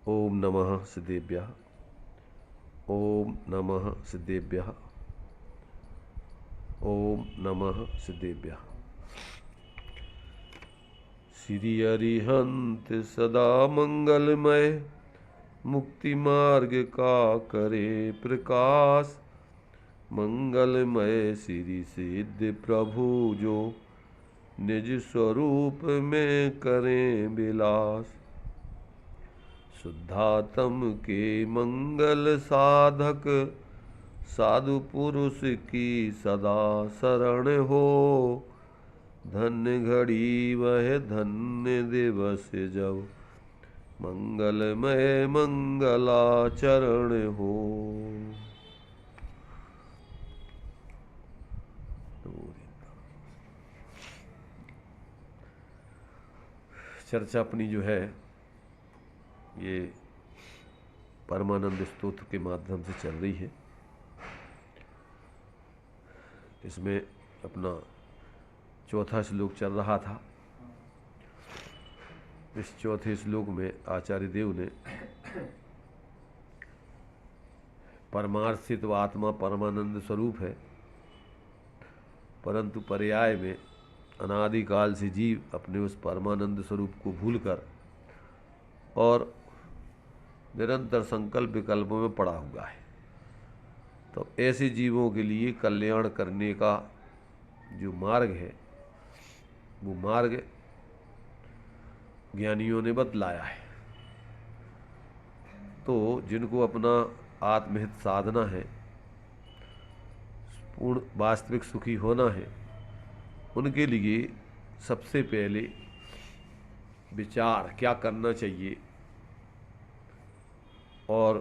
ओम नमः सिद्धेभ्यः। ओम नमः सिद्धेभ्यः। ओम नमः सिद्धेभ्यः। श्री अरिहंत सदा मंगलमय, मुक्ति मार्ग का करे प्रकाश। मंगलमय श्री सिद्ध प्रभु जो निज स्वरूप में करें विलास। शुद्धात्म के मंगल साधक, साधु पुरुष की सदा शरण हो। धन्य घड़ी वह धन्य दिवस जब मंगलमय मंगलाचरण हो। चर्चा अपनी जो है ये परमानंद स्तोत्र के माध्यम से चल रही है। इसमें अपना चौथा श्लोक चल रहा था। इस चौथे श्लोक में आचार्य देव ने परमार्थित आत्मा परमानंद स्वरूप है, परंतु पर्याय में अनादिकाल से जीव अपने उस परमानंद स्वरूप को भूलकर और निरंतर संकल्प विकल्पों में पड़ा हुआ है। तो ऐसे जीवों के लिए कल्याण करने का जो मार्ग है वो मार्ग ज्ञानियों ने बतलाया है। तो जिनको अपना आत्महित साधना है, पूर्ण वास्तविक सुखी होना है, उनके लिए सबसे पहले विचार क्या करना चाहिए और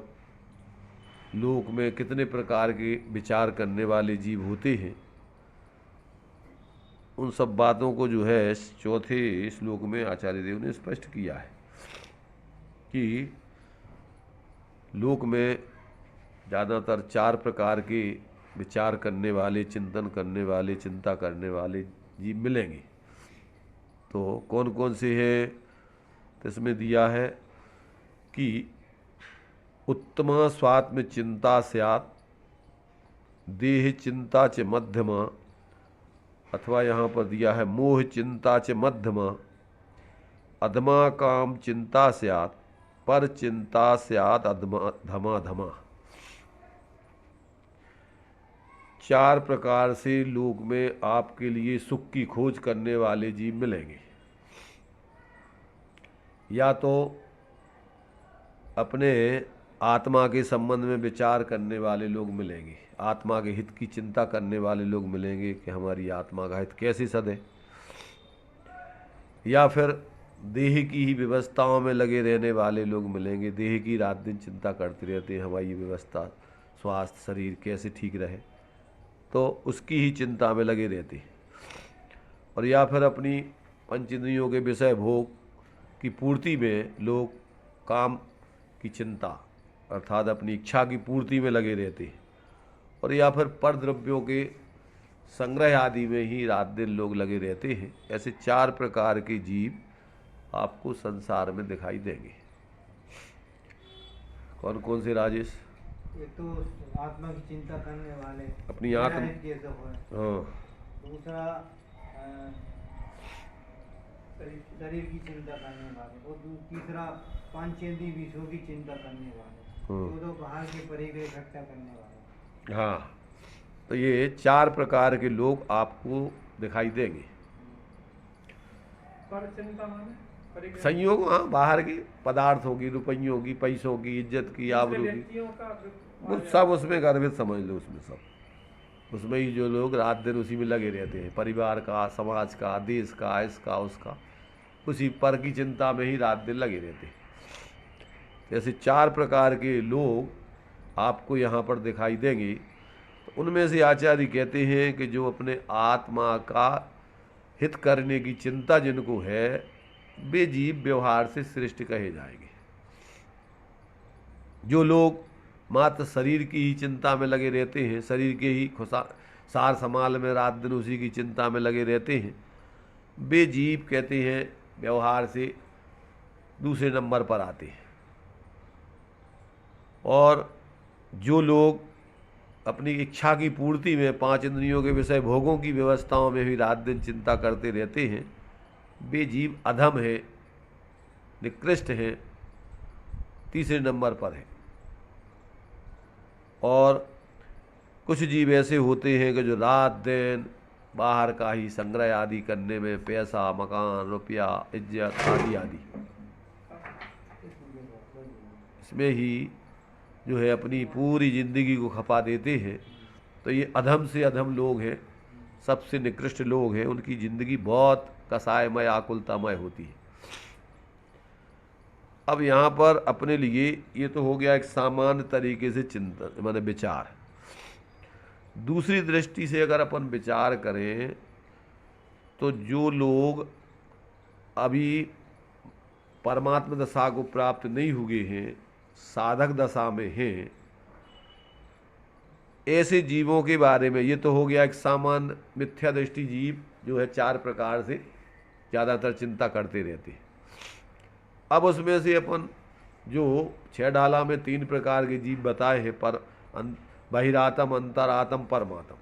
लोक में कितने प्रकार के विचार करने वाले जीव होते हैं, उन सब बातों को जो है चौथे श्लोक में आचार्य देव ने स्पष्ट किया है कि लोक में ज़्यादातर 4 प्रकार के विचार करने वाले, चिंतन करने वाले, चिंता करने वाले जीव मिलेंगे। तो कौन कौन से हैं? तो इसमें दिया है कि उत्तमा स्वात्म चिंता स्यात्, देह चिंता च मध्यमा, अथवा यहाँ पर दिया है मोह चिंता च मध्यमा, अधमा काम चिंता स्यात्, पर चिंता स्यात् अधमा धमा धमा। 4 प्रकार से लोक में आपके लिए सुख की खोज करने वाले जीव मिलेंगे। या तो अपने आत्मा के संबंध में विचार करने वाले लोग मिलेंगे, आत्मा के हित की चिंता करने वाले लोग मिलेंगे कि हमारी आत्मा का हित कैसे सधे। या फिर देह की ही व्यवस्थाओं में लगे रहने वाले लोग मिलेंगे, देह की रात दिन चिंता करते रहते हैं हमारी व्यवस्था, स्वास्थ्य, शरीर कैसे ठीक रहे, तो उसकी ही चिंता में लगे रहते हैं। और या फिर अपनी पंचेंद्रियों के विषय भोग की पूर्ति में लोग काम की चिंता अर्थात अपनी इच्छा की पूर्ति में लगे रहते हैं। और या फिर पर द्रव्यों के संग्रह आदि में ही रात दिन लोग लगे रहते हैं। ऐसे 4 प्रकार के जीव आपको संसार में दिखाई देंगे। कौन कौन से राजेश? एक तो आत्मा की चिंता करने वाले, अपनी आत्मा, हाँ। दूसरा शरीर की चिंता करने वाले, और तीसरा पंचेंद्रिय विषयों की चिंता करने वाले, तो बाहर के परिग्रह इकट्ठा करने वाले। हाँ, तो ये 4 प्रकार के लोग आपको दिखाई देंगे। पर चिंता माने संयोग, हाँ, बाहर की पदार्थों की, रुपयों की, पैसों की, इज्जत की, आबरू की, वो सब उसमें गर्भित समझ लो। उसमें सब उसमें ही जो लोग रात दिन उसी में लगे रहते हैं, परिवार का, समाज का, देश का, इसका उसका, उसी पर की चिंता में ही रात दिन लगे रहते हैं। ऐसे 4 प्रकार के लोग आपको यहाँ पर दिखाई देंगे। तो उनमें से आचार्य कहते हैं कि जो अपने आत्मा का हित करने की चिंता जिनको है, वे जीव व्यवहार से श्रेष्ठ कहे जाएंगे। जो लोग मात्र शरीर की ही चिंता में लगे रहते हैं, शरीर के ही सार संभाल में रात दिन उसी की चिंता में लगे रहते हैं, वे जीव कहते हैं व्यवहार से दूसरे नंबर पर आते हैं। और जो लोग अपनी इच्छा की पूर्ति में 5 इंद्रियों के विषय भोगों की व्यवस्थाओं में भी रात दिन चिंता करते रहते हैं, वे जीव अधम है, निकृष्ट हैं, तीसरे नंबर पर है। और कुछ जीव ऐसे होते हैं कि जो रात दिन बाहर का ही संग्रह आदि करने में, पैसा, मकान, रुपया, इज्जत आदि आदि इसमें ही जो है अपनी पूरी जिंदगी को खपा देते हैं। तो ये अधम से अधम लोग हैं, सबसे निकृष्ट लोग हैं। उनकी ज़िंदगी बहुत कसायमय, आकुलतामय होती है। अब यहाँ पर अपने लिए ये तो हो गया एक सामान्य तरीके से चिंतन, माने विचार। दूसरी दृष्टि से अगर अपन विचार करें तो जो लोग अभी परमात्मा दशा को प्राप्त नहीं हुए हैं, साधक दशा में हैं, ऐसे जीवों के बारे में, ये तो हो गया एक सामान्य मिथ्या दृष्टि जीव जो है 4 प्रकार से ज़्यादातर चिंता करते रहते हैं। अब उसमें से अपन जो 6 डाला में 3 प्रकार के जीव बताए हैं, पर बहिरातम, अंतरातम, परमात्म।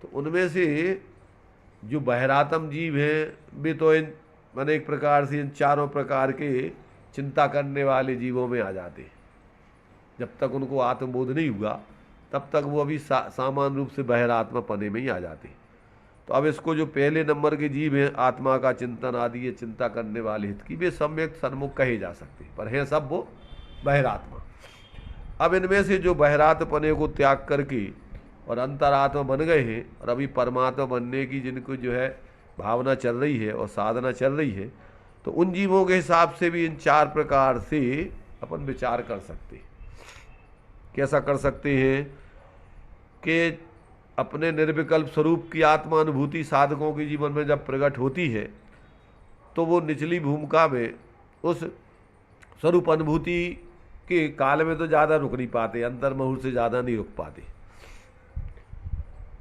तो उनमें से जो बहिरातम जीव हैं वे तो इन माने एक प्रकार से इन 4 प्रकार के चिंता करने वाले जीवों में आ जाते हैं। जब तक उनको आत्मबोध नहीं हुआ तब तक वो अभी सामान्य रूप से बहिरात्मा पने में ही आ जाते हैं। तो अब इसको जो पहले नंबर के जीव हैं, आत्मा का चिंतन आदि ये चिंता करने वाले हित की, वे सम्यक सन्मुख कहे जा सकते हैं, पर हैं सब वो बहिरात्मा। अब इनमें से जो बहिरात्मपने को त्याग करके और अंतरात्मा बन गए हैं और अभी परमात्मा बनने की जिनको जो है भावना चल रही है और साधना चल रही है, तो उन जीवों के हिसाब से भी इन 4 प्रकार से अपन विचार कर सकते हैं। कैसा कर सकते हैं कि अपने निर्विकल्प स्वरूप की आत्मा अनुभूति साधकों के जीवन में जब प्रकट होती है तो वो निचली भूमिका में उस स्वरूप अनुभूति के काल में तो ज़्यादा रुक नहीं पाते, अंतर मुहूर्त से ज़्यादा नहीं रुक पाते।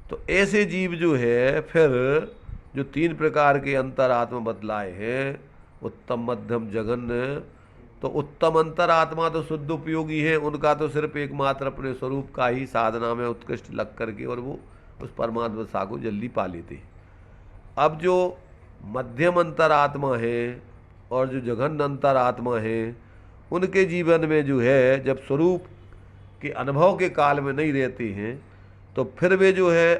तो ऐसे जीव जो है फिर जो 3 प्रकार के अंतरात्मा बतलाए हैं, उत्तम, मध्यम, जघन्य, तो उत्तम अंतरात्मा तो शुद्ध उपयोगी है, उनका तो सिर्फ एकमात्र अपने स्वरूप का ही साधना में उत्कृष्ट लग करके और वो उस परमात्मा सा को जल्दी पा लेते हैं। अब जो मध्यम अंतरात्मा है और जो जघन्य अंतरात्मा है, उनके जीवन में जो है जब स्वरूप के अनुभव के काल में नहीं रहते हैं तो फिर वे जो है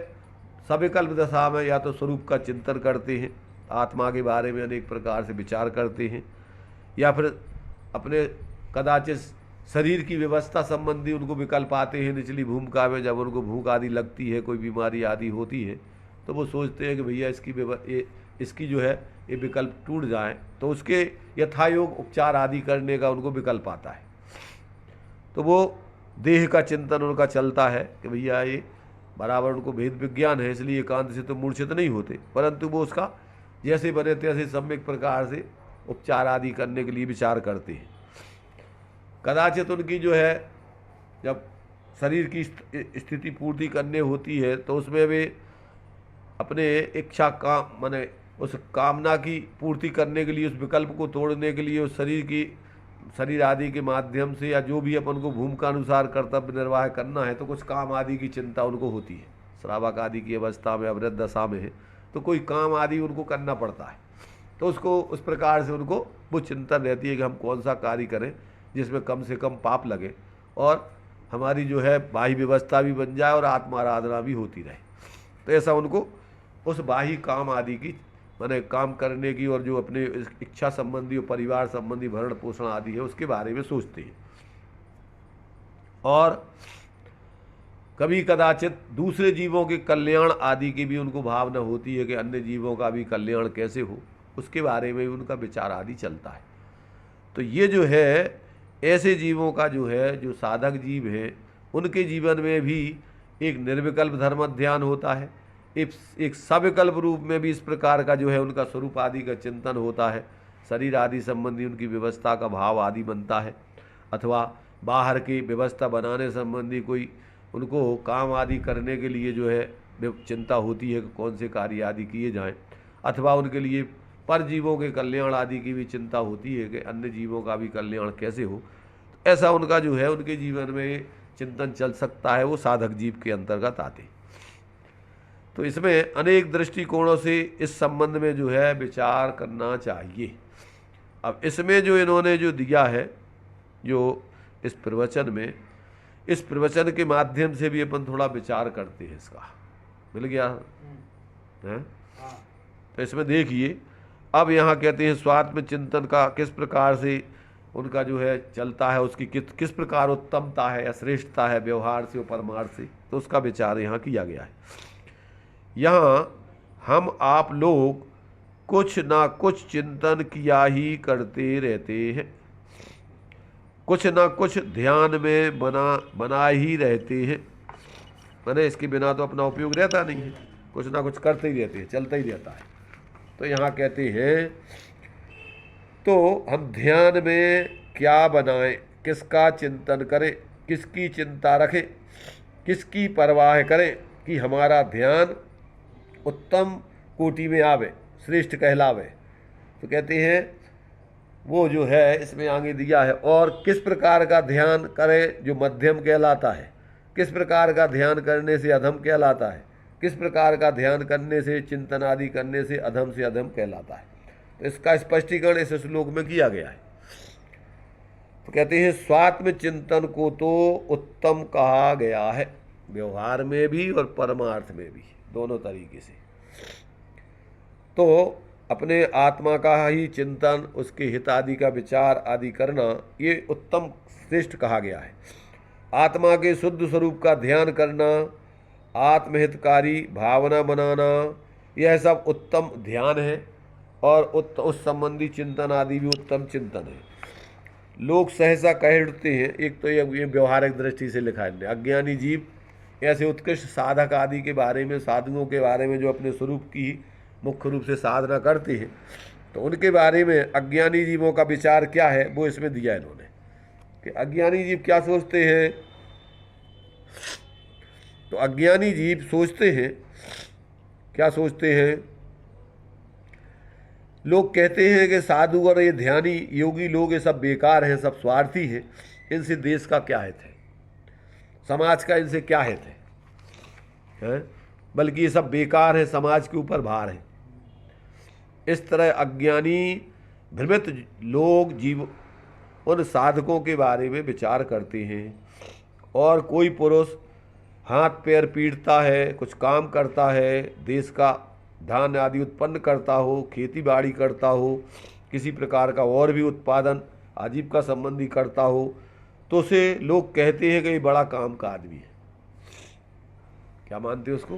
सविकल्प दशा में या तो स्वरूप का चिंतन करते हैं, आत्मा के बारे में अनेक प्रकार से विचार करते हैं, या फिर अपने कदाचित शरीर की व्यवस्था संबंधी उनको विकल्प आते हैं निचली भूमिका में। जब उनको भूख आदि लगती है, कोई बीमारी आदि होती है, तो वो सोचते हैं कि भैया इसकी जो है ये विकल्प टूट जाए, तो उसके यथायोग उपचार आदि करने का उनको विकल्प आता है। तो वो देह का चिंतन उनका चलता है कि भैया ये बराबर उनको भेद विज्ञान है, इसलिए एकांत से तो मूर्छित नहीं होते, परंतु वो उसका जैसे बने तैसे सम्यक प्रकार से उपचार आदि करने के लिए विचार करते हैं। कदाचित उनकी जो है जब शरीर की स्थिति पूर्ति करने होती है तो उसमें वे अपने इच्छा का माने उस कामना की पूर्ति करने के लिए, उस विकल्प को तोड़ने के लिए उस शरीर आदि के माध्यम से या जो भी अपन को भूमिका अनुसार कर्तव्य निर्वाह करना है, तो कुछ काम आदि की चिंता उनको होती है। श्रावक आदि की अवस्था में, अवृत दशा में है तो कोई काम आदि उनको करना पड़ता है, तो उसको उस प्रकार से उनको वो चिंतन रहती है कि हम कौन सा कार्य करें जिसमें कम से कम पाप लगे और हमारी जो है बाह्य व्यवस्था भी बन जाए और आत्मा आराधना भी होती रहे। तो ऐसा उनको उस बाह्य काम आदि की माने काम करने की और जो अपने इच्छा संबंधी और परिवार संबंधी भरण पोषण आदि है उसके बारे में सोचते हैं। और कभी कदाचित दूसरे जीवों के कल्याण आदि की भी उनको भावना होती है कि अन्य जीवों का भी कल्याण कैसे हो, उसके बारे में भी उनका विचार आदि चलता है। तो ये जो है ऐसे जीवों का जो है जो साधक जीव हैं उनके जीवन में भी एक निर्विकल्प धर्म ध्यान होता है, एक सविकल्प रूप में भी इस प्रकार का जो है उनका स्वरूप आदि का चिंतन होता है, शरीर आदि संबंधी उनकी व्यवस्था का भाव आदि बनता है, अथवा बाहर की व्यवस्था बनाने संबंधी कोई उनको काम आदि करने के लिए जो है चिंता होती है कि कौन से कार्य आदि किए जाएं, अथवा उनके लिए पर जीवों के कल्याण आदि की भी चिंता होती है कि अन्य जीवों का भी कल्याण कैसे हो। ऐसा उनका जो है उनके जीवन में चिंतन चल सकता है, वो साधक जीव के अंतर्गत आते। तो इसमें अनेक दृष्टिकोणों से इस संबंध में जो है विचार करना चाहिए। अब इसमें जो इन्होंने जो दिया है, जो इस प्रवचन में, इस प्रवचन के माध्यम से भी अपन थोड़ा विचार करते हैं। इसका मिल गया है। तो इसमें देखिए, अब यहाँ कहते हैं स्वात्म चिंतन का किस प्रकार से उनका जो है चलता है, उसकी किस प्रकार उत्तमता है या श्रेष्ठता है व्यवहार से और परमार्थ से, तो उसका विचार यहाँ किया गया है। यहाँ हम आप लोग कुछ ना कुछ चिंतन किया ही करते रहते हैं, कुछ ना कुछ ध्यान में बना ही रहते हैं। मैंने इसके बिना तो अपना उपयोग रहता नहीं है, कुछ ना कुछ करते ही रहते हैं, चलता ही रहता है। तो यहाँ कहते हैं तो हम ध्यान में क्या बनाएं, किसका चिंतन करें, किसकी चिंता रखें, किसकी परवाह करें कि हमारा ध्यान उत्तम कोटि में आवे, श्रेष्ठ कहलावे। तो कहते हैं वो जो है इसमें आगे दिया है, और किस प्रकार का ध्यान करें जो मध्यम कहलाता है, किस प्रकार का ध्यान करने से अधम कहलाता है, किस प्रकार का ध्यान करने से चिंतन आदि करने से अधम कहलाता है। तो इसका स्पष्टीकरण इस श्लोक में किया गया है। तो कहते हैं स्वात्म चिंतन को तो उत्तम कहा गया है, व्यवहार में भी और परमार्थ में भी, दोनों तरीके से। तो अपने आत्मा का ही चिंतन, उसके हित आदि का विचार आदि करना, ये उत्तम श्रेष्ठ कहा गया है। आत्मा के शुद्ध स्वरूप का ध्यान करना, आत्महितकारी भावना बनाना, यह सब उत्तम ध्यान है, और उस संबंधी चिंतन आदि भी उत्तम चिंतन है। लोग सहसा कह उठते हैं, एक तो ये व्यवहारिक दृष्टि से लिखा है, अज्ञानी जीव ऐसे उत्कृष्ट साधक आदि के बारे में, साधुओं के बारे में जो अपने स्वरूप की मुख्य रूप से साधना करते हैं, तो उनके बारे में अज्ञानी जीवों का विचार क्या है वो इसमें दिया इन्होंने, कि अज्ञानी जीव क्या सोचते हैं। तो अज्ञानी जीव सोचते हैं, क्या सोचते हैं, लोग कहते हैं कि साधु और ये ध्यानी योगी लोग ये सब बेकार हैं, सब स्वार्थी हैं, इनसे देश का क्या हित है, समाज का इनसे क्या हित है, बल्कि ये सब बेकार है, समाज के ऊपर भार है। इस तरह अज्ञानी भ्रमित लोग जीव उन साधकों के बारे में विचार करते हैं। और कोई पुरुष हाथ पैर पीटता है, कुछ काम करता है, देश का धान आदि उत्पन्न करता हो, खेती बाड़ी करता हो, किसी प्रकार का और भी उत्पादन आजीविका संबंधी करता हो, तो उसे लोग कहते हैं कि ये बड़ा काम का आदमी है। क्या मानते हो उसको?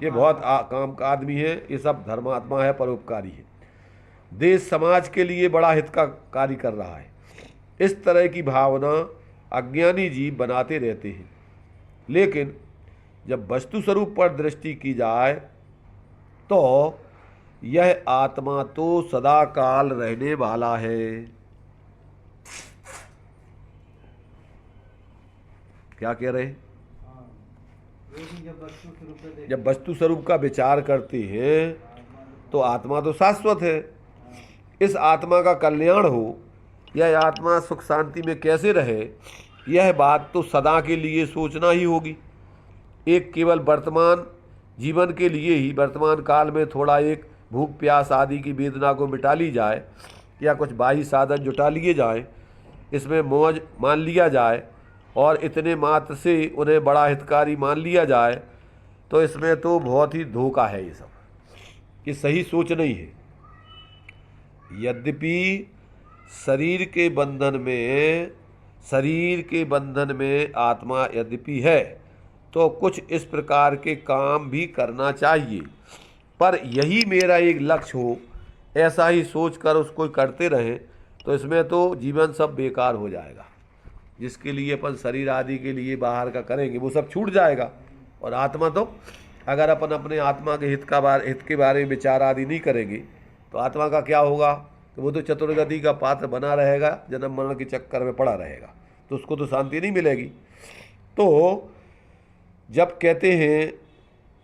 ये बहुत काम का आदमी है, ये सब धर्मात्मा है, परोपकारी है, देश समाज के लिए बड़ा हित का कार्य कर रहा है। इस तरह की भावना अज्ञानी जीव बनाते रहते हैं। लेकिन जब वस्तु स्वरूप पर दृष्टि की जाए तो यह आत्मा तो सदा काल रहने वाला है। क्या कह रहे? जब वस्तु स्वरूप का विचार करते हैं तो आत्मा तो शाश्वत है। इस आत्मा का कल्याण हो, यह आत्मा सुख शांति में कैसे रहे, यह बात तो सदा के लिए सोचना ही होगी। एक केवल वर्तमान जीवन के लिए ही, वर्तमान काल में थोड़ा एक भूख प्यास आदि की वेदना को मिटा ली जाए, या कुछ बाह्य साधन जुटा लिए जाएं, इसमें मौज मान लिया जाए और इतने मात्र से उन्हें बड़ा हितकारी मान लिया जाए, तो इसमें तो बहुत ही धोखा है। ये सब ये सही सोच नहीं है। यद्यपि शरीर के बंधन में आत्मा यद्यपि है, तो कुछ इस प्रकार के काम भी करना चाहिए, पर यही मेरा एक लक्ष्य हो, ऐसा ही सोचकर उसको करते रहें, तो इसमें तो जीवन सब बेकार हो जाएगा। जिसके लिए अपन शरीर आदि के लिए बाहर का करेंगे वो सब छूट जाएगा। और आत्मा तो, अगर अपन अपने आत्मा के हित के बारे में विचार आदि नहीं करेंगे तो आत्मा का क्या होगा? तो वो तो चतुर्गति का पात्र बना रहेगा, जन्म मरण के चक्कर में पड़ा रहेगा, तो उसको तो शांति नहीं मिलेगी। तो जब कहते हैं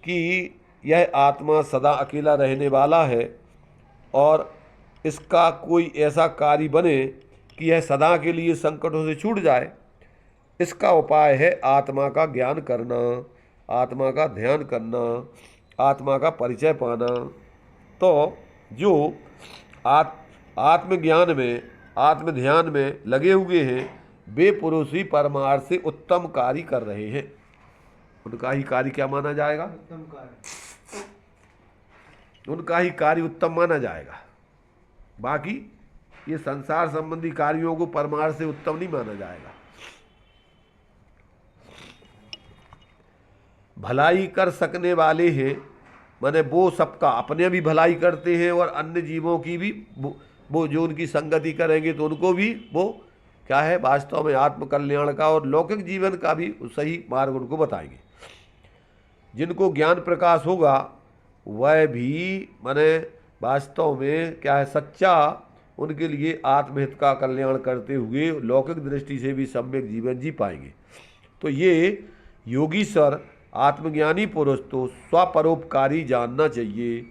कि यह आत्मा सदा अकेला रहने वाला है और इसका कोई ऐसा कार्य बने कि यह सदा के लिए संकटों से छूट जाए, इसका उपाय है आत्मा का ज्ञान करना, आत्मा का ध्यान करना, आत्मा का परिचय पाना। तो जो आत्मज्ञान में, आत्म ध्यान में लगे हुए हैं, वे पुरुष ही परमार्थ से उत्तम कार्य कर रहे हैं। उनका ही कार्य क्या माना जाएगा? उत्तम कार्य। उनका ही कार्य उत्तम माना जाएगा। बाकी ये संसार संबंधी कार्यों को परमार्थ से उत्तम नहीं माना जाएगा। भलाई कर सकने वाले हैं, माने वो सबका अपने भी भलाई करते हैं और अन्य जीवों की भी, वो जो उनकी संगति करेंगे तो उनको भी वो क्या है, वास्तव में आत्म कल्याण का और लौकिक जीवन का भी सही मार्ग उनको बताएंगे। जिनको ज्ञान प्रकाश होगा वह भी माने वास्तव में क्या है, सच्चा उनके लिए आत्महित का कल्याण करते हुए लौकिक दृष्टि से भी सम्यक जीवन जी पाएंगे। तो ये योगीश्वर आत्मज्ञानी पुरुष तो स्वपरोपकारी जानना चाहिए,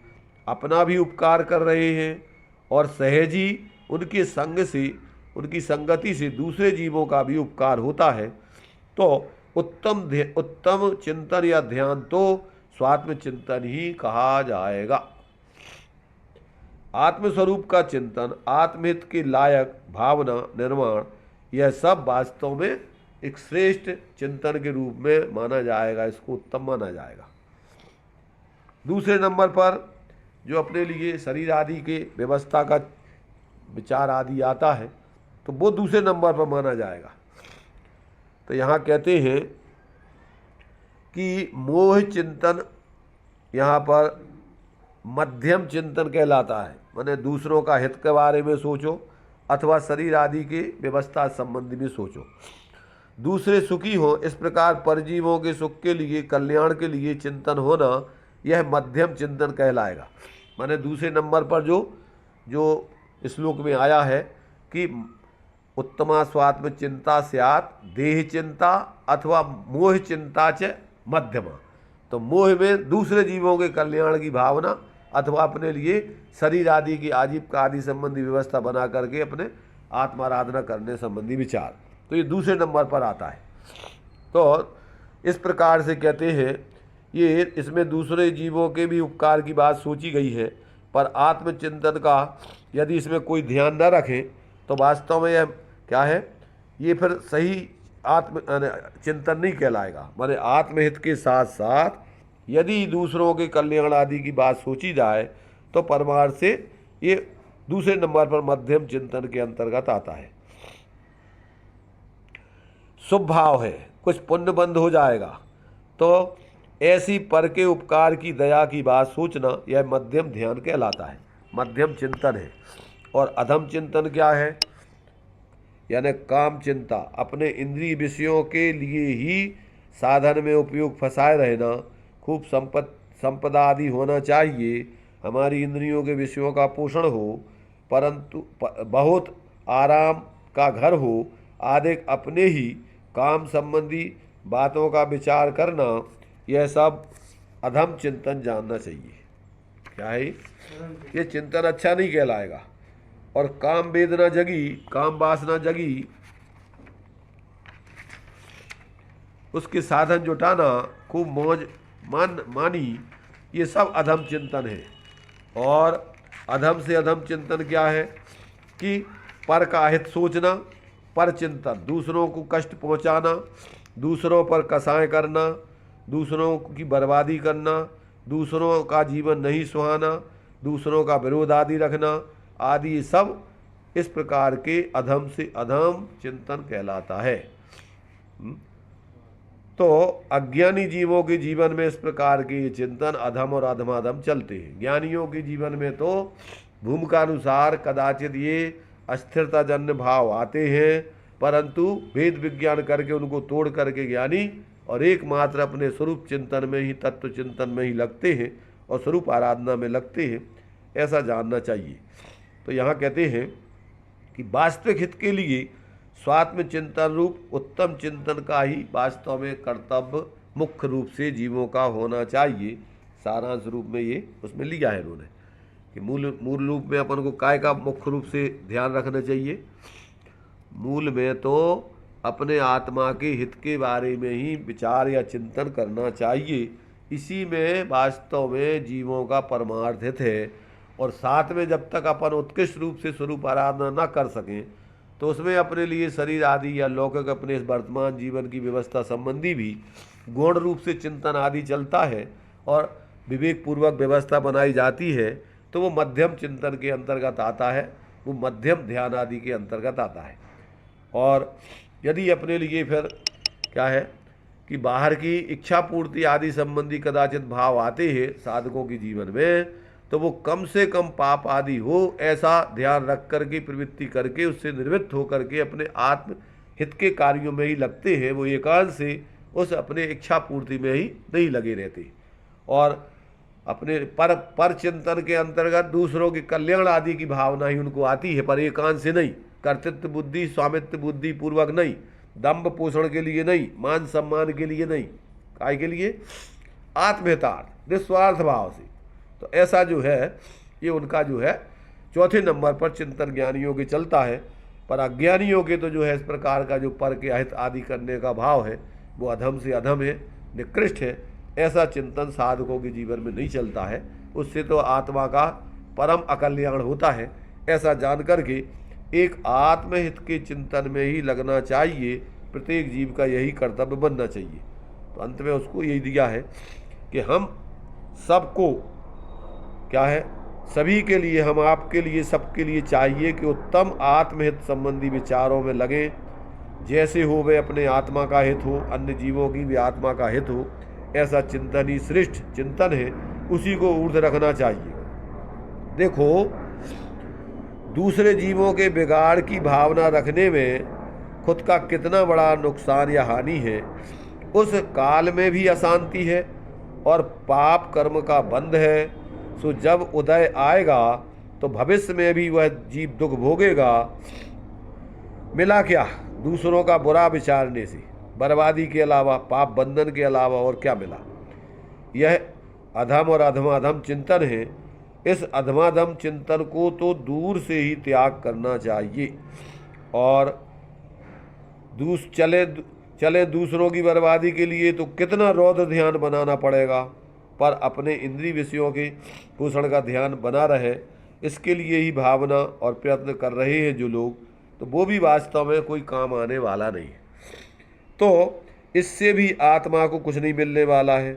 अपना भी उपकार कर रहे हैं और सहज ही उनके संग से, उनकी संगति से दूसरे जीवों का भी उपकार होता है। तो उत्तम चिंतन या ध्यान तो स्वात्म चिंतन ही कहा जाएगा। आत्मस्वरूप का चिंतन, आत्महित के लायक भावना निर्माण, यह सब वास्तव में एक श्रेष्ठ चिंतन के रूप में माना जाएगा, इसको उत्तम माना जाएगा। दूसरे नंबर पर जो अपने लिए शरीर आदि के व्यवस्था का विचार आदि आता है, तो वो दूसरे नंबर पर माना जाएगा। तो यहाँ कहते हैं कि मोह चिंतन यहाँ पर मध्यम चिंतन कहलाता है, माने दूसरों का हित के बारे में सोचो अथवा शरीर आदि के व्यवस्था संबंधी में सोचो, दूसरे सुखी हो, इस प्रकार परजीवों के सुख के लिए, कल्याण के लिए चिंतन होना, यह मध्यम चिंतन कहलाएगा। माने दूसरे नंबर पर जो श्लोक में आया है कि उत्तमा स्वात्म चिंता स्यात् देह चिंता अथवा मोह चिंता च मध्यमा। तो मोह में दूसरे जीवों के कल्याण की भावना अथवा अपने लिए शरीर आदि की आजीविका आदि संबंधी व्यवस्था बना करके अपने आत्माराधना करने संबंधी विचार, तो ये दूसरे नंबर पर आता है। तो इस प्रकार से कहते हैं ये, इसमें दूसरे जीवों के भी उपकार की बात सोची गई है, पर आत्मचिंतन का यदि इसमें कोई ध्यान न रखें तो वास्तव में यह क्या है, ये फिर सही आत्म चिंतन नहीं कहलाएगा। माने आत्महित के साथ साथ यदि दूसरों के कल्याण आदि की बात सोची जाए तो परमार्थ से ये दूसरे नंबर पर मध्यम चिंतन के अंतर्गत आता है। शुभ भाव है, कुछ पुण्य बंद हो जाएगा, तो ऐसी पर के उपकार की दया की बात सोचना, यह मध्यम ध्यान कहलाता है, मध्यम चिंतन है। और अधम चिंतन क्या है, यानी काम चिंता, अपने इंद्रिय विषयों के लिए ही साधन में उपयोग फंसाए रहना, खूब संपदा आदि होना चाहिए, हमारी इंद्रियों के विषयों का पोषण हो, परंतु बहुत आराम का घर हो आदि अपने ही काम संबंधी बातों का विचार करना, यह सब अधम चिंतन जानना चाहिए। क्या है ये चिंतन अच्छा नहीं कहलाएगा। और काम वेदना जगी, काम वासना जगी, उसके साधन जुटाना, खूब मौज मानी, ये सब अधम चिंतन है। और अधम से अधम चिंतन क्या है कि पर का हित सोचना, पर चिंतन, दूसरों को कष्ट पहुंचाना, दूसरों पर कसाई करना, दूसरों की बर्बादी करना, दूसरों का जीवन नहीं सुहाना, दूसरों का विरोध आदि रखना आदि, सब इस प्रकार के अधम से अधम चिंतन कहलाता है। तो अज्ञानी जीवों के जीवन में इस प्रकार के ये चिंतन अधम और अधमाधम चलते हैं। ज्ञानियों के जीवन में तो भूमिका अनुसार कदाचित ये अस्थिरता जन्य भाव आते हैं, परंतु भेद विज्ञान करके उनको तोड़ करके ज्ञानी और एकमात्र अपने स्वरूप चिंतन में ही, तत्व चिंतन में ही लगते हैं और स्वरूप आराधना में लगते हैं, ऐसा जानना चाहिए। तो यहाँ कहते हैं कि वास्तविक हित के लिए स्वात्म चिंतन रूप उत्तम चिंतन का ही वास्तव में कर्तव्य मुख्य रूप से जीवों का होना चाहिए। सारांश रूप में ये उसमें लिया है उन्होंने कि मूल रूप में अपन को काय का मुख्य रूप से ध्यान रखना चाहिए। मूल में तो अपने आत्मा के हित के बारे में ही विचार या चिंतन करना चाहिए। इसी में वास्तव में जीवों का परमार्थ हित है। और साथ में जब तक अपन उत्कृष्ट रूप से स्वरूप आराधना न कर सकें तो उसमें अपने लिए शरीर आदि या लौकिक अपने इस वर्तमान जीवन की व्यवस्था संबंधी भी गौण रूप से चिंतन आदि चलता है और विवेक पूर्वक व्यवस्था बनाई जाती है, तो वो मध्यम चिंतन के अंतर्गत आता है, वो मध्यम ध्यान आदि के अंतर्गत आता है। और यदि अपने लिए फिर क्या है कि बाहर की इच्छा पूर्ति आदि संबंधी कदाचित भाव आते हैं साधकों के जीवन में, तो वो कम से कम पाप आदि हो ऐसा ध्यान रख करके प्रवृत्ति करके उससे निर्वृत्त होकर के अपने आत्म हित के कार्यों में ही लगते हैं। वो एकांत से उस अपने इच्छा पूर्ति में ही नहीं लगे रहते और अपने पर चिंतन के अंतर्गत दूसरों के कल्याण आदि की भावना ही उनको आती है, पर एकांत से नहीं, कर्तृत्व बुद्धि स्वामित्व बुद्धि पूर्वक नहीं, दंभ पोषण के लिए नहीं, मान सम्मान के लिए नहीं, काय के लिए, आत्महितार्थ निस्वार्थ भाव से। तो ऐसा जो है ये उनका जो है चौथे नंबर पर चिंतन ज्ञानियों के चलता है। पर अज्ञानियों के तो जो है इस प्रकार का जो पर के अहित आदि करने का भाव है वो अधम से अधम है, निकृष्ट है। ऐसा चिंतन साधकों के जीवन में नहीं चलता है, उससे तो आत्मा का परम अकल्याण होता है। ऐसा जान करके एक आत्महित के चिंतन में ही लगना चाहिए, प्रत्येक जीव का यही कर्तव्य बनना चाहिए। तो अंत में उसको यही दिया है कि हम सबको क्या है, सभी के लिए, हम आपके लिए, सबके लिए चाहिए कि उत्तम आत्महित संबंधी विचारों में लगें। जैसे हो वे अपने आत्मा का हित हो, अन्य जीवों की भी आत्मा का हित हो, ऐसा चिंतन ही श्रेष्ठ चिंतन है, उसी को ऊर्ध्व रखना चाहिए। देखो, दूसरे जीवों के बिगाड़ की भावना रखने में खुद का कितना बड़ा नुकसान या हानि है। उस काल में भी अशांति है और पाप कर्म का बंध है। सो जब उदय आएगा तो भविष्य में भी वह जीव दुख भोगेगा। मिला क्या दूसरों का बुरा विचारने से? बर्बादी के अलावा, पाप बंधन के अलावा और क्या मिला? यह अधम और अधमाधम चिंतन है। इस अधमाधम चिंतन को तो दूर से ही त्याग करना चाहिए और चले दूसरों की बर्बादी के लिए तो कितना रौद्र ध्यान बनाना पड़ेगा, पर अपने इंद्रिय विषयों के पोषण का ध्यान बना रहे, इसके लिए ही भावना और प्रयत्न कर रहे हैं जो लोग, तो वो भी वास्तव में कोई काम आने वाला नहीं है। तो इससे भी आत्मा को कुछ नहीं मिलने वाला है।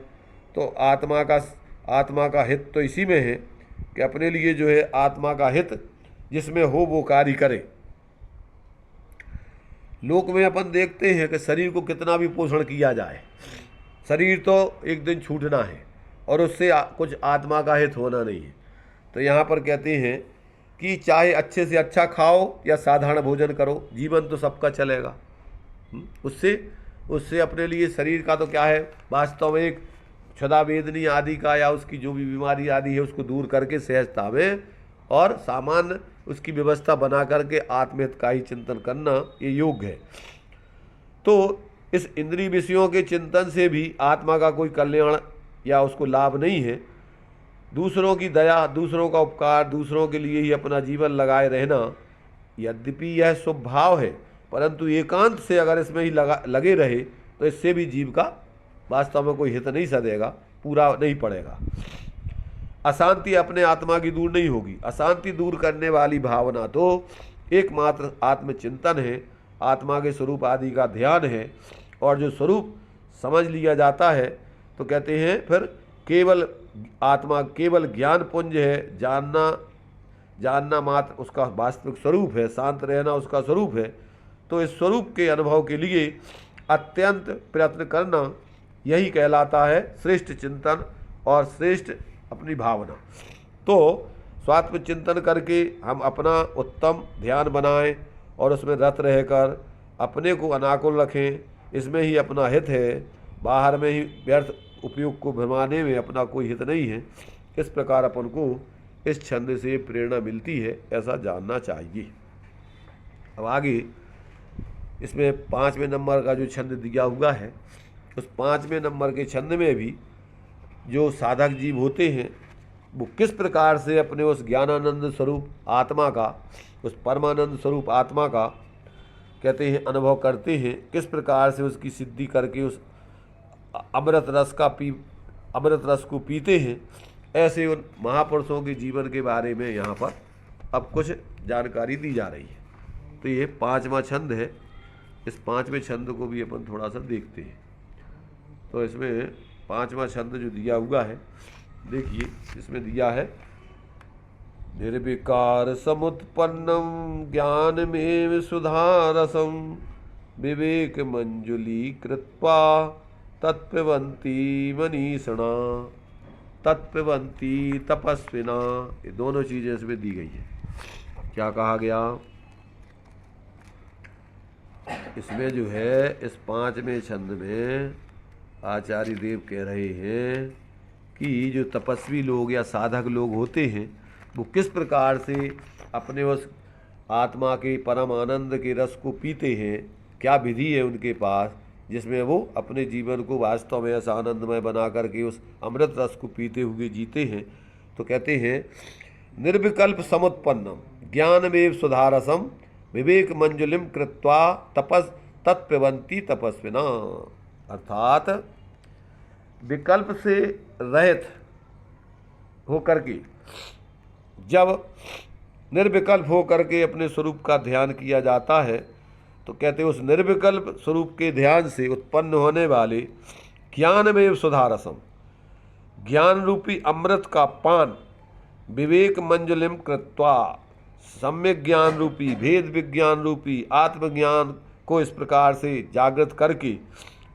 तो आत्मा का हित तो इसी में है कि अपने लिए जो है आत्मा का हित जिसमें हो वो कार्य करे। लोक में अपन देखते हैं कि शरीर को कितना भी पोषण किया जाए, शरीर तो एक दिन छूटना है और उससे कुछ आत्मा का हित होना नहीं है। तो यहाँ पर कहते हैं कि चाहे अच्छे से अच्छा खाओ या साधारण भोजन करो, जीवन तो सबका चलेगा। उससे अपने लिए शरीर का तो क्या है, वास्तव में एक क्षुधा वेदनी आदि का या उसकी जो भी बीमारी आदि है उसको दूर करके सहजता में और सामान्य उसकी व्यवस्था बना करके आत्महित का ही चिंतन करना ये योग्य है। तो इस इंद्रिय विषयों के चिंतन से भी आत्मा का कोई कल्याण या उसको लाभ नहीं है। दूसरों की दया, दूसरों का उपकार, दूसरों के लिए ही अपना जीवन लगाए रहना, यद्यपि यह शुभ भाव है, परंतु एकांत से अगर इसमें ही लगे रहे तो इससे भी जीव का वास्तव में कोई हित नहीं सदेगा, पूरा नहीं पड़ेगा। अशांति अपने आत्मा की दूर नहीं होगी। अशांति दूर करने वाली भावना तो एकमात्र आत्मचिंतन है, आत्मा के स्वरूप आदि का ध्यान है। और जो स्वरूप समझ लिया जाता है तो कहते हैं फिर केवल आत्मा केवल ज्ञान पुंज है, जानना मात्र उसका वास्तविक स्वरूप है, शांत रहना उसका स्वरूप है। तो इस स्वरूप के अनुभव के लिए अत्यंत प्रयत्न करना यही कहलाता है श्रेष्ठ चिंतन और श्रेष्ठ अपनी भावना। तो स्वात्म चिंतन करके हम अपना उत्तम ध्यान बनाएं और उसमें रत रहकर अपने को अनाकुल रखें, इसमें ही अपना हित है, बाहर में ही व्यर्थ उपयोग को भरमाने में अपना कोई हित नहीं है। इस प्रकार अपन को इस छंद से प्रेरणा मिलती है, ऐसा जानना चाहिए। अब आगे इसमें 5वें नंबर का जो छंद दिया हुआ है, उस 5वें नंबर के छंद में भी जो साधक जीव होते हैं वो किस प्रकार से अपने उस ज्ञानानंद स्वरूप आत्मा का, उस परमानंद स्वरूप आत्मा का कहते हैं अनुभव करते हैं, किस प्रकार से उसकी सिद्धि करके उस अमृत रस को पीते हैं, ऐसे उन महापुरुषों के जीवन के बारे में यहाँ पर अब कुछ जानकारी दी जा रही है। तो ये 5वां छंद है। इस 5वें छंद को भी अपन थोड़ा सा देखते हैं। तो इसमें 5वां छंद जो दिया हुआ है, देखिए इसमें दिया है, निर्विकार समुत्पन्नम ज्ञानमेव सुधारसम विवेक मंजुली कृत्वा तत्पिबन्ति मनीषिणा तत्पिबन्ति तपस्विना। ये दोनों चीजें इसमें दी गई है। क्या कहा गया इसमें जो है, इस 5वें छंद में आचार्य देव कह रहे हैं कि जो तपस्वी लोग या साधक लोग होते हैं वो किस प्रकार से अपने उस आत्मा के परम आनंद के रस को पीते हैं, क्या विधि है उनके पास जिसमें वो अपने जीवन को वास्तव में ऐसा आनंदमय बना करके उस अमृत रस को पीते हुए जीते हैं। तो कहते हैं निर्विकल्प समुत्पन्नम ज्ञानमेव सुधारसम विवेक मंजुलिम कृत्वा तत्पिबन्ति तपस्विना। अर्थात विकल्प से रहित होकर के, जब निर्विकल्प होकर के अपने स्वरूप का ध्यान किया जाता है, तो कहते हैं उस निर्विकल्प स्वरूप के ध्यान से उत्पन्न होने वाले ज्ञानमेव सुधारसम, ज्ञान रूपी अमृत का पान विवेक मंजुलिम कृत्वा, सम्यक ज्ञान रूपी भेद विज्ञान रूपी आत्मज्ञान को इस प्रकार से जागृत करके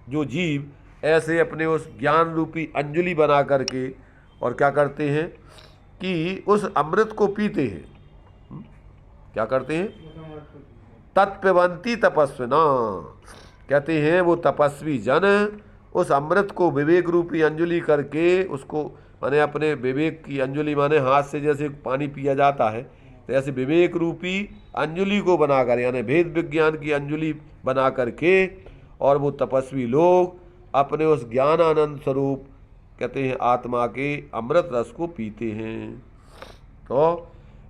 जो जीव ऐसे अपने उस ज्ञान रूपी अंजलि बना करके और क्या करते हैं कि उस अमृत को पीते हैं। क्या करते हैं? तत्पिबन्ति तपस्विना। कहते हैं वो तपस्वी जन उस अमृत को विवेक रूपी अंजलि करके उसको, माने अपने विवेक की अंजलि, माने हाथ से जैसे पानी पिया जाता है, तो ऐसे विवेक रूपी अंजलि को बनाकर, यानी भेद विज्ञान की अंजलि बना करके, और वो तपस्वी लोग अपने उस ज्ञानानंद स्वरूप कहते हैं आत्मा के अमृत रस को पीते हैं। तो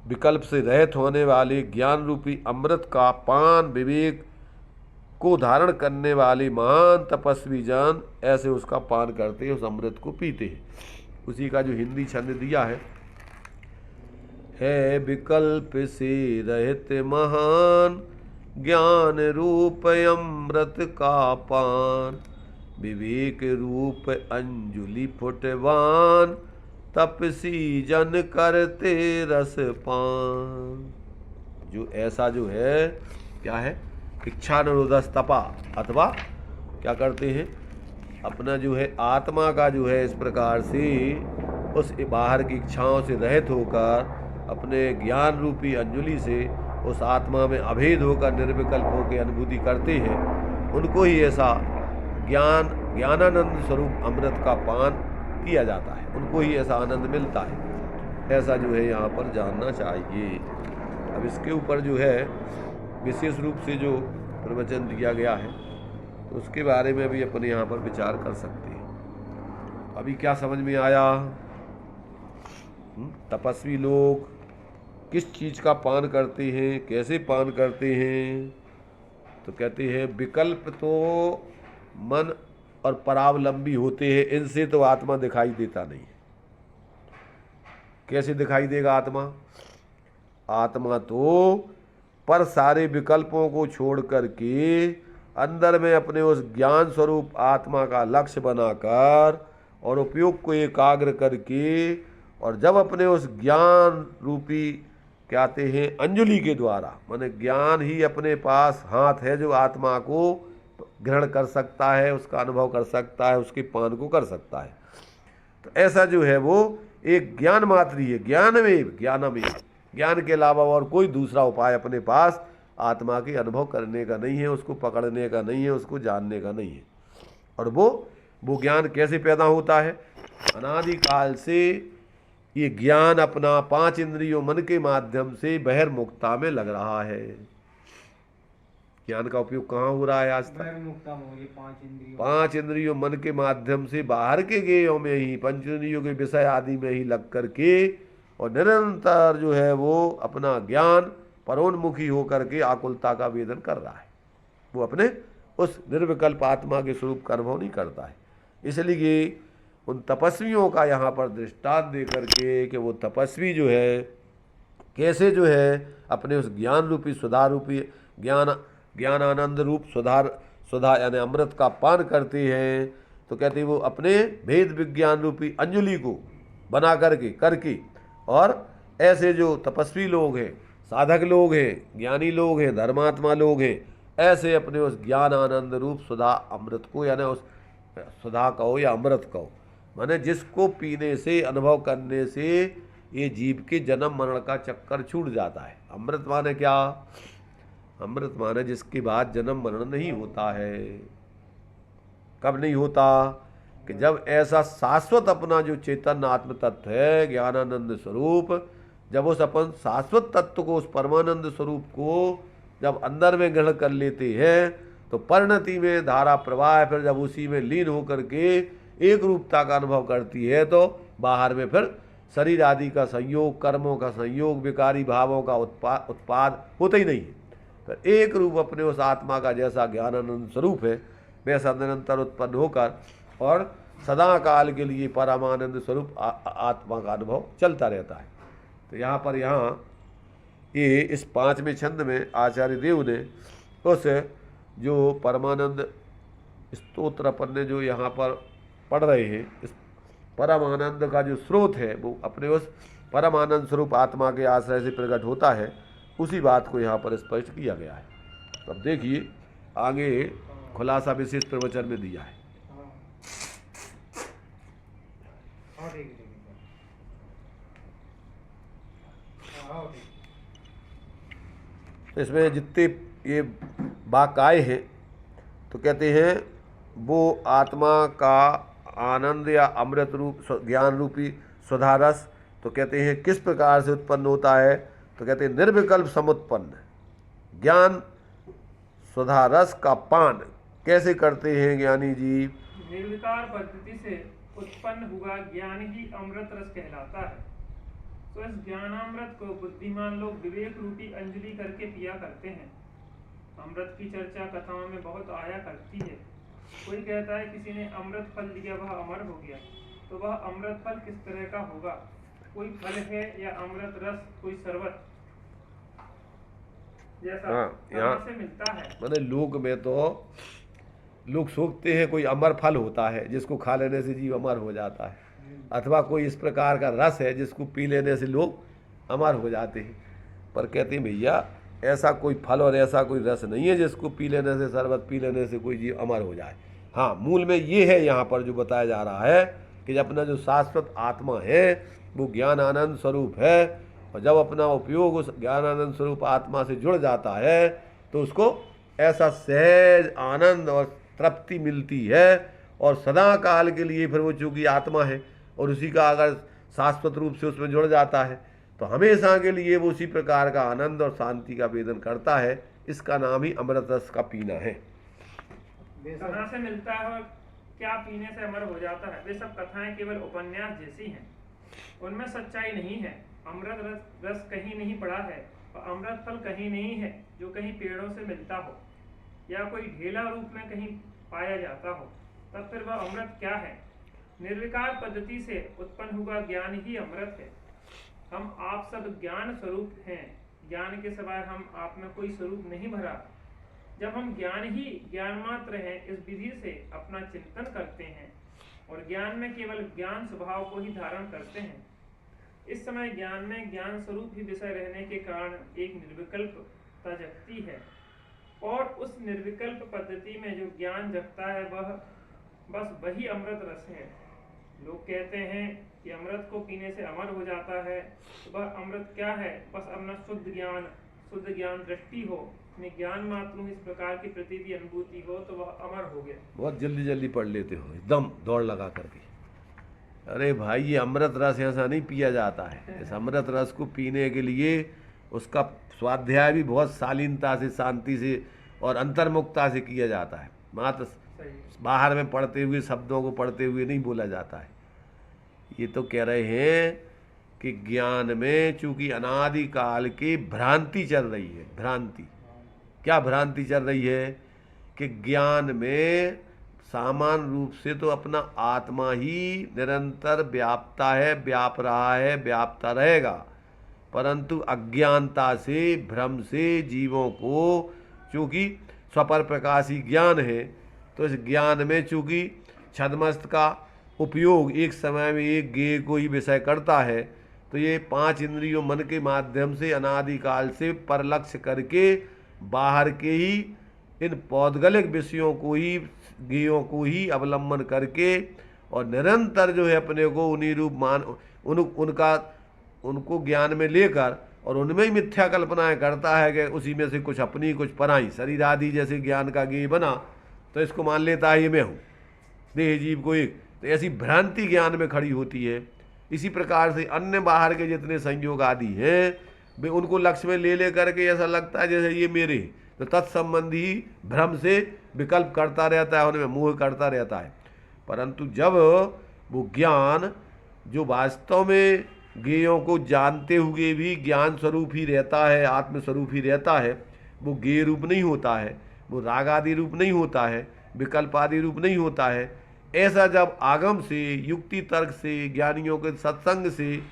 विकल्प से रहित होने वाले ज्ञान रूपी अमृत का पान विवेक को धारण करने वाले महान तपस्वी जन ऐसे उसका पान करते हैं, उस अमृत को पीते हैं। उसी का जो हिंदी छंद दिया है विकल्प से रहित महान ज्ञान रूप अमृत का पान विवेक रूप अंजुलि फुटवान तपसी जन करते रस पान। जो ऐसा जो है क्या है, इच्छानुरोधस तपा, अथवा क्या करते हैं अपना जो है आत्मा का जो है इस प्रकार से उस बाहर की इच्छाओं से रहित होकर अपने ज्ञान रूपी अंजलि से उस आत्मा में अभेद होकर निर्विकल्प होकर अनुभूति करते हैं, उनको ही ऐसा ज्ञानानंद स्वरूप अमृत का पान किया जाता है, उनको ही ऐसा आनंद मिलता है। ऐसा जो है यहाँ पर जानना चाहिए। अब इसके ऊपर जो है विशेष रूप से जो प्रवचन दिया गया है, तो उसके बारे में भी अपन यहाँ पर विचार कर सकते हैं। अभी क्या समझ में आया? तपस्वी लोग किस चीज़ का पान करते हैं, कैसे पान करते हैं? तो कहते हैं विकल्प तो मन और परावलंबी होते हैं, इनसे तो आत्मा दिखाई देता नहीं है। कैसे दिखाई देगा आत्मा? आत्मा तो पर सारे विकल्पों को छोड़ करके अंदर में अपने उस ज्ञान स्वरूप आत्मा का लक्ष्य बनाकर और उपयोग को एकाग्र करके, और जब अपने उस ज्ञान रूपी कहते हैं अंजलि के द्वारा, माने ज्ञान ही अपने पास हाथ है जो आत्मा को ग्रहण कर सकता है, उसका अनुभव कर सकता है, उसके पान को कर सकता है। तो ऐसा जो है वो एक ज्ञान मात्र ही है, ज्ञानमेव, ज्ञान के अलावा और कोई दूसरा उपाय अपने पास आत्मा के अनुभव करने का नहीं है, उसको पकड़ने का नहीं है, उसको जानने का नहीं है। और वो ज्ञान कैसे पैदा होता है? अनादिकाल से ये ज्ञान अपना 5 इंद्रियों मन के माध्यम से बहिर्मुखता में लग रहा है। ज्ञान का उपयोग कहाँ हो रहा है आज तक? 5 इंद्रियों मन के माध्यम से बाहर के गेयों में ही, पंच इंद्रियों के विषय आदि में ही लग करके, और निरंतर जो है वो अपना ज्ञान परोन्मुखी होकर के आकुलता का वेदन कर रहा है। वो अपने उस निर्विकल्प आत्मा के स्वरूप का अनुभव नहीं करता है। इसलिए उन तपस्वियों का यहाँ पर दृष्टांत दे करके कि वो तपस्वी जो है कैसे जो है अपने उस ज्ञान रूपी सुधा रूपी ज्ञान आनंद रूप सुधा यानी अमृत का पान करते हैं, तो कहते हैं वो अपने भेद विज्ञान रूपी अंजलि को बना करके और ऐसे जो तपस्वी लोग हैं, साधक लोग हैं, ज्ञानी लोग हैं, धर्मात्मा लोग हैं, ऐसे अपने उस ज्ञान आनंद रूप सुधा अमृत को यानी उस सुधा कहो या अमृत कहो, माने जिसको पीने से अनुभव करने से ये जीव के जन्म मरण का चक्कर छूट जाता है। अमृत माने क्या? अमृत माने जिसके बाद जन्म मरण नहीं होता है। कब नहीं होता? कि जब ऐसा शाश्वत अपना जो चेतन आत्म तत्व है ज्ञानानंद स्वरूप, जब उस अपन शाश्वत तत्व को, उस परमानंद स्वरूप को जब अंदर में ग्रहण कर लेते हैं तो परिणति में धारा प्रवाह फिर जब उसी में लीन होकर के एक रूपता का अनुभव करती है तो बाहर में फिर शरीर आदि का संयोग, कर्मों का संयोग, विकारी भावों का उत्पाद होता ही नहीं है। फिर एक रूप अपने उस आत्मा का जैसा ज्ञानानंद स्वरूप है वैसा निरंतर उत्पन्न होकर और सदा काल के लिए परमानंद स्वरूप आत्मा का अनुभव चलता रहता है। तो यहाँ ये इस 5वें छंद में आचार्य देव ने उस जो परमानंद स्तोत्र अपन ने जो यहाँ पर पढ़ रहे हैं, इस परमानंद का जो स्रोत है वो अपने उस परमानंद स्वरूप आत्मा के आश्रय से प्रकट होता है, उसी बात को यहाँ पर स्पष्ट किया गया है। तब देखिए आगे खुलासा विशेष प्रवचन में दिया है। इसमें जितने ये वाक्य आए हैं तो कहते हैं वो आत्मा का आनंद या अमृत रूप ज्ञान रूपी सुधारस, तो कहते हैं किस प्रकार से उत्पन्न होता है? तो कहते हैं निर्विकल्प समुत्पन्न ज्ञान सुधारस का पान कैसे करते हैं ज्ञानी जी? निर्विकार पद्धति से उत्पन्न हुआ ज्ञान ही अमृत रस कहलाता है। तो इस ज्ञानामृत को बुद्धिमान लोग विवेक रूपी अंजलि करके पिया करते हैं। अमृत की चर्चा कथाओं में बहुत आया करती है। कोई कहता है किसी ने अमृत फल लिया वह अमर हो गया, तो वह अमृत फल किस तरह का होगा? कोई फल है या अमृत रस कोई शरबत जैसा यहाँ से मिलता है। मैंने लोक में तो लोग सोचते हैं कोई अमर फल होता है जिसको खा लेने से जीव अमर हो जाता है, अथवा कोई इस प्रकार का रस है जिसको पी लेने से लोग अमर हो जाते हैं। पर कहते हैं भैया ऐसा कोई फल और ऐसा कोई रस नहीं है जिसको पी लेने से, शरबत पी लेने से कोई जीव अमर हो जाए। हाँ, मूल में ये है यहाँ पर जो बताया जा रहा है कि जब अपना जो शाश्वत आत्मा है वो ज्ञान आनंद स्वरूप है, और जब अपना उपयोग उस ज्ञान आनंद स्वरूप आत्मा से जुड़ जाता है तो उसको ऐसा सहज आनंद और तृप्ति मिलती है, और सदा काल के लिए फिर वो चूँकि आत्मा है और उसी का अगर शाश्वत रूप से उसमें जुड़ जाता है तो हमेशा के लिए वो उसी प्रकार का आनंद और शांति का वेदन करता है। इसका नाम ही अमृत रस का पीना है। कहाँ से मिलता है और क्या पीने से अमर हो जाता है? वे सब कथाएं केवल उपन्यास जैसी हैं, उनमें सच्चाई नहीं है। अमृत रस कहीं नहीं पड़ा है और अमृत फल कहीं नहीं है जो कहीं पेड़ों से मिलता हो या कोई ढेला रूप में कहीं पाया जाता हो। तब फिर वह अमृत क्या है? निर्विकार पद्धति से उत्पन्न हुआ ज्ञान ही अमृत है। हम आप सब ज्ञान स्वरूप हैं, ज्ञान के सिवाय हम आप में कोई स्वरूप नहीं भरा। जब हम ज्ञान ही ज्ञान मात्र हैं, इस विधि से अपना चिंतन करते हैं और ज्ञान में केवल ज्ञान स्वभाव को ही धारण करते हैं, इस समय ज्ञान में ज्ञान स्वरूप ही विषय रहने के कारण एक निर्विकल्पता जगती है, और उस निर्विकल्प पद्धति में जो ज्ञान जगता है वह बस वही अमृत रस है। लोग कहते हैं कि अमृत को पीने से अमर हो जाता है, तो वह अमृत क्या है? बस अपना शुद्ध ज्ञान दृष्टि हो, ज्ञान मात्र इस प्रकार की प्रतीति अनुभूति हो तो वह अमर हो गया। बहुत जल्दी पढ़ लेते हो एकदम दौड़ लगा करके। अरे भाई ये अमृत रस ऐसा नहीं पिया जाता है। इस अमृत रस को पीने के लिए उसका स्वाध्याय भी बहुत शालीनता से, शांति से और अंतर्मुखता से किया जाता है। मात्र बाहर में पढ़ते हुए, शब्दों को पढ़ते हुए नहीं बोला जाता है। ये तो कह रहे हैं कि ज्ञान में चूंकि अनादि काल की भ्रांति चल रही है। भ्रांति क्या भ्रांति चल रही है? कि ज्ञान में सामान्य रूप से तो अपना आत्मा ही निरंतर व्यापता है, व्याप रहा है, व्यापता रहेगा, परंतु अज्ञानता से, भ्रम से जीवों को, चूँकि स्वपर प्रकाशी ज्ञान है, तो इस ज्ञान में चूँकि छद्मस्त का उपयोग एक समय में एक ज्ञेय को ही विषय करता है, तो ये 5 इंद्रियों मन के माध्यम से अनादिकाल से परलक्ष्य करके बाहर के ही इन पौद्गलिक विषयों को ही, ज्ञेयों को ही अवलंबन करके और निरंतर जो है अपने को उन्हीं रूप मान उनको ज्ञान में लेकर और उनमें ही मिथ्या कल्पनाएं करता है कि उसी में से कुछ अपनी कुछ पराई, शरीर आदि जैसे ज्ञान का ज्ञेय बना तो इसको मान लेता है ये मैं हूँ, देह जीव को एक, तो ऐसी भ्रांति ज्ञान में खड़ी होती है। इसी प्रकार से अन्य बाहर के जितने संयोग आदि हैं वे उनको लक्ष्य में ले करके ऐसा लगता है जैसे ये मेरे, तो तत्संबंधी भ्रम से विकल्प करता रहता है, उनमें मोह करता रहता है। परंतु जब वो ज्ञान जो वास्तव में ज्ञेयों को जानते हुए भी ज्ञान स्वरूप ही रहता है, आत्म स्वरूप ही रहता है, वो ज्ञेय रूप नहीं होता है, वो राग आदि रूप नहीं होता है, विकल्प आदि रूप नहीं होता है, ऐसा जब आगम से, युक्ति तर्क से, ज्ञानियों के सत्संग से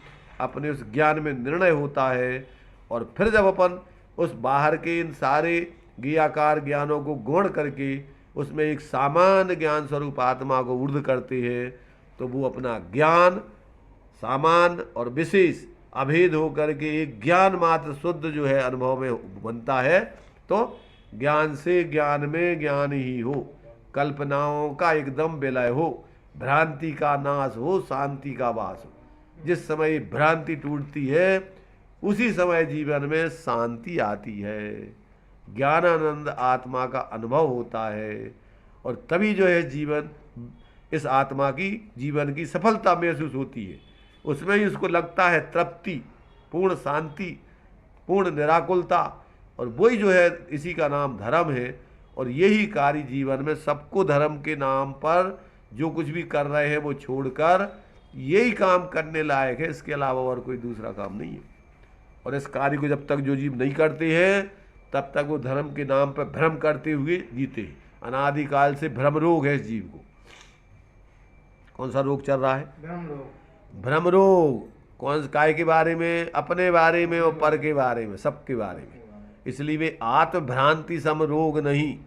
अपने उस ज्ञान में निर्णय होता है और फिर जब अपन उस बाहर के इन सारे ज्ञेयाकार ज्ञानों को गौण करके उसमें एक सामान्य ज्ञान स्वरूप आत्मा को ऊर्ध्व करते हैं, तो वो अपना ज्ञान सामान्य और विशेष अभेद होकर के एक ज्ञान मात्र शुद्ध जो है अनुभव में बनता है। तो ज्ञान से ज्ञान में ज्ञान ही हो, कल्पनाओं का एकदम विलय हो, भ्रांति का नाश हो, शांति का वास हो। जिस समय भ्रांति टूटती है उसी समय जीवन में शांति आती है, ज्ञानानंद आत्मा का अनुभव होता है और तभी जो है जीवन, इस आत्मा की जीवन की सफलता महसूस होती है। उसमें ही उसको लगता है तृप्ति, पूर्ण शांति, पूर्ण निराकुलता, और वही जो है इसी का नाम धर्म है। और यही कार्य जीवन में सबको धर्म के नाम पर जो कुछ भी कर रहे हैं वो छोड़कर यही काम करने लायक है, इसके अलावा और कोई दूसरा काम नहीं है। और इस कार्य को जब तक जो जीव नहीं करते हैं तब तक वो धर्म के नाम पर भ्रम करते हुए जीते हैं। अनादिकाल से भ्रम रोग है इस जीव को। कौन सा रोग चल रहा है? भ्रम रोग। भ्रम रोग कौन काय के बारे में? अपने बारे में और पर के बारे में, सबके बारे में। इसलिए वे आत्म भ्रांति सम रोग नहीं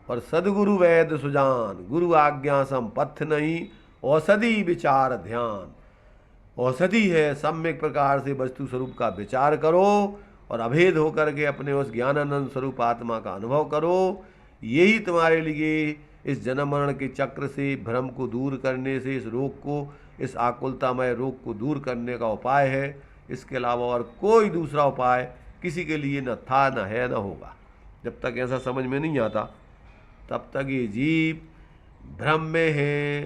और सदगुरु वैद सुजान, गुरु आज्ञा सम पथ नहीं, औषधि विचार ध्यान। औषधि है, सम्यक प्रकार से वस्तु स्वरूप का विचार करो और अभेद होकर के अपने उस ज्ञानानंद स्वरूप आत्मा का अनुभव करो। यही तुम्हारे लिए इस जन्म मरण के चक्र से, भ्रम को दूर करने से, इस रोग को, इस आकुलतामय रोग को दूर करने का उपाय है। इसके अलावा और कोई दूसरा उपाय किसी के लिए न था, न है, न होगा। जब तक ऐसा समझ में नहीं आता तब तक ये जीव भ्रम में है,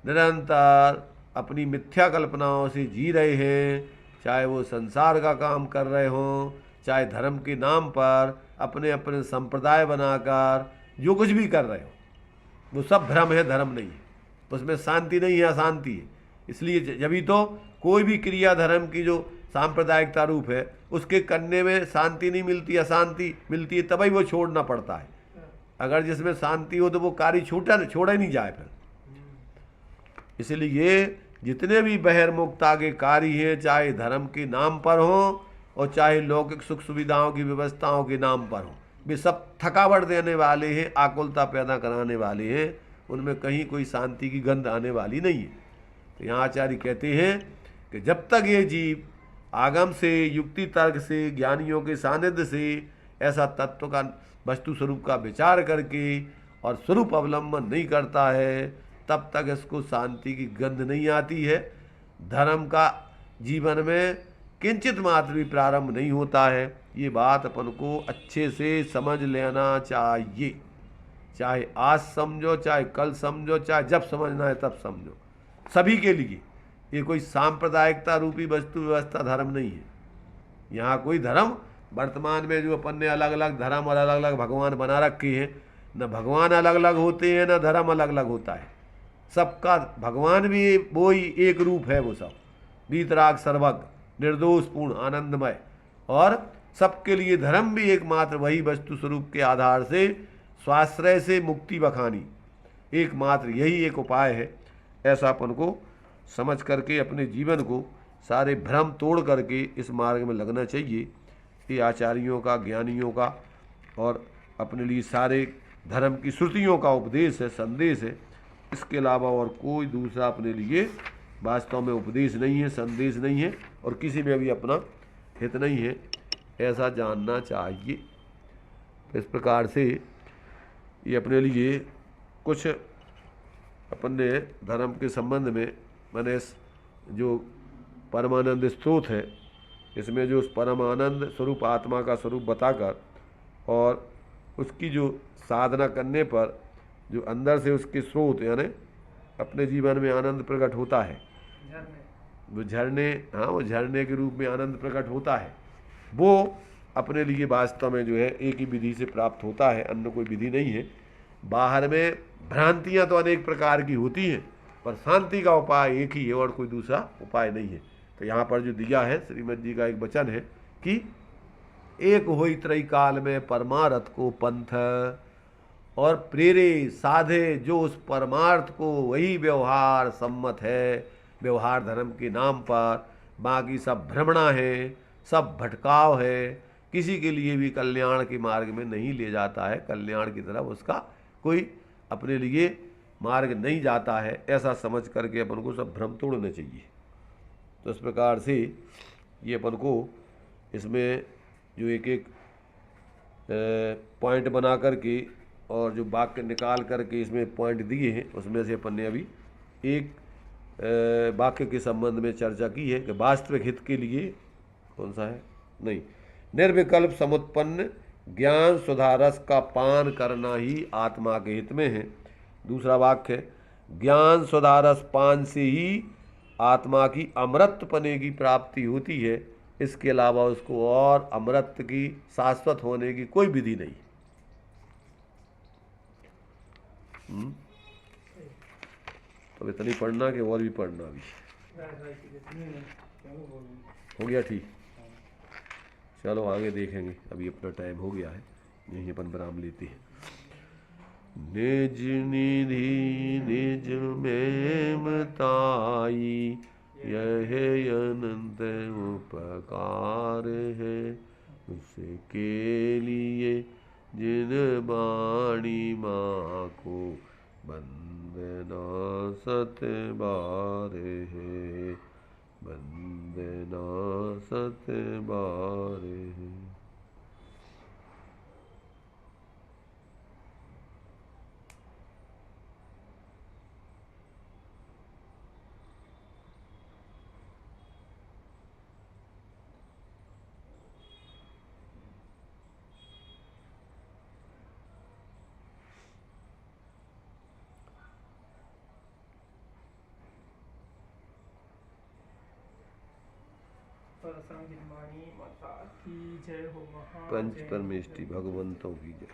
निरंतर अपनी मिथ्या कल्पनाओं से जी रहे हैं। चाहे वो संसार का काम कर रहे हों, चाहे धर्म के नाम पर अपने अपने संप्रदाय बनाकर जो कुछ भी कर रहे हो, वो सब भ्रम है, धर्म नहीं है। उसमें शांति नहीं है, अशांति है। इसलिए जब तो कोई भी क्रिया धर्म की जो सांप्रदायिकता रूप है उसके करने में शांति नहीं मिलती, अशांति मिलती है, तभी वो छोड़ना पड़ता है। अगर जिसमें शांति हो तो वो कार्य छोड़ा ही नहीं जाए फिर। इसलिए ये जितने भी बहिर्मुखता के कार्य हैं, चाहे धर्म के नाम पर हों और चाहे लौकिक सुख सुविधाओं की व्यवस्थाओं के नाम पर हों, वे सब थकावट देने वाले हैं, आकुलता पैदा कराने वाले हैं। उनमें कहीं कोई शांति की गंध आने वाली नहीं है। तो यहाँ आचार्य कहते हैं कि जब तक ये जीव आगम से, युक्ति तर्क से, ज्ञानियों के सानिध्य से ऐसा तत्व का, वस्तु स्वरूप का विचार करके और स्वरूप अवलंबन नहीं करता है, तब तक इसको शांति की गंध नहीं आती है। धर्म का जीवन में किंचित मात्र भी प्रारंभ नहीं होता है। ये बात अपन को अच्छे से समझ लेना चाहिए। चाहे आज समझो, चाहे कल समझो, चाहे जब समझना है तब समझो। सभी के लिए ये कोई सांप्रदायिकता रूपी वस्तु व्यवस्था धर्म नहीं है। यहाँ कोई धर्म वर्तमान में जो अपन ने अलग अलग धर्म और अलग अलग भगवान बना रखे हैं, न भगवान अलग अलग होते हैं, न धर्म अलग अलग होता है। सबका भगवान भी वो ही एक रूप है, वो सब वीतराग सर्वज्ञ, निर्दोष, पूर्ण, आनंदमय। और सबके लिए धर्म भी एकमात्र वही वस्तु स्वरूप के आधार से स्वाश्रय से मुक्ति बखानी, एकमात्र यही एक उपाय है। ऐसा अपन को समझ करके अपने जीवन को सारे भ्रम तोड़ करके इस मार्ग में लगना चाहिए। ये आचार्यों का, ज्ञानियों का और अपने लिए सारे धर्म की श्रुतियों का उपदेश है, संदेश है। इसके अलावा और कोई दूसरा अपने लिए वास्तव में उपदेश नहीं है, संदेश नहीं है, और किसी में भी अपना हित नहीं है, ऐसा जानना चाहिए। तो इस प्रकार से ये अपने लिए कुछ अपन ने धर्म के संबंध में, मैंने जो परमानंद स्रोत है इसमें जो परमानंद स्वरूप आत्मा का स्वरूप बताकर और उसकी जो साधना करने पर जो अंदर से उसके स्रोत यानी अपने जीवन में आनंद प्रकट होता है, वो झरने, हाँ वो झरने के रूप में आनंद प्रकट होता है, वो अपने लिए वास्तव में जो है एक ही विधि से प्राप्त होता है, अन्य कोई विधि नहीं है। बाहर में भ्रांतियाँ तो अनेक प्रकार की होती हैं, पर शांति का उपाय एक ही है और कोई दूसरा उपाय नहीं है। तो यहाँ पर जो दिया है श्रीमद जी का एक वचन है कि एक होई त्रय काल में परमार्थ को पंथ, और प्रेरे साधे जो उस परमार्थ को, वही व्यवहार सम्मत है, व्यवहार धर्म के नाम पर, बाकी सब भ्रमणा है, सब भटकाव है, किसी के लिए भी कल्याण के मार्ग में नहीं ले जाता है, कल्याण की तरफ उसका कोई अपने लिए मार्ग नहीं जाता है। ऐसा समझ करके अपन को सब भ्रम तोड़ने चाहिए। तो इस प्रकार से ये अपन को इसमें जो एक एक पॉइंट बना करके और जो वाक्य निकाल करके इसमें पॉइंट दिए हैं, उसमें से अपन ने अभी एक वाक्य के संबंध में चर्चा की है कि वास्तविक हित के लिए कौन सा है, नहीं, निर्विकल्प समुत्पन्न ज्ञान सुधारस का पान करना ही आत्मा के हित में है। दूसरा वाक्य है, ज्ञान सुधारस पान से ही आत्मा की अमृत पने की प्राप्ति होती है, इसके अलावा उसको और अमृत की शाश्वत होने की कोई विधि नहीं। तो इतनी पढ़ना कि और भी पढ़ना भी हो गया, ठीक। चलो आगे देखेंगे, अभी अपना टाइम हो गया है, यहीं अपन विराम लेते हैं। निज निधि निज में मताई, यह अनंत उपकार है, उसके लिए जिन बाणी माँ को वंदना सत बार है, वंदना सत बार है। माता की जय हो, पंच परमेष्टि भगवंतों की जय।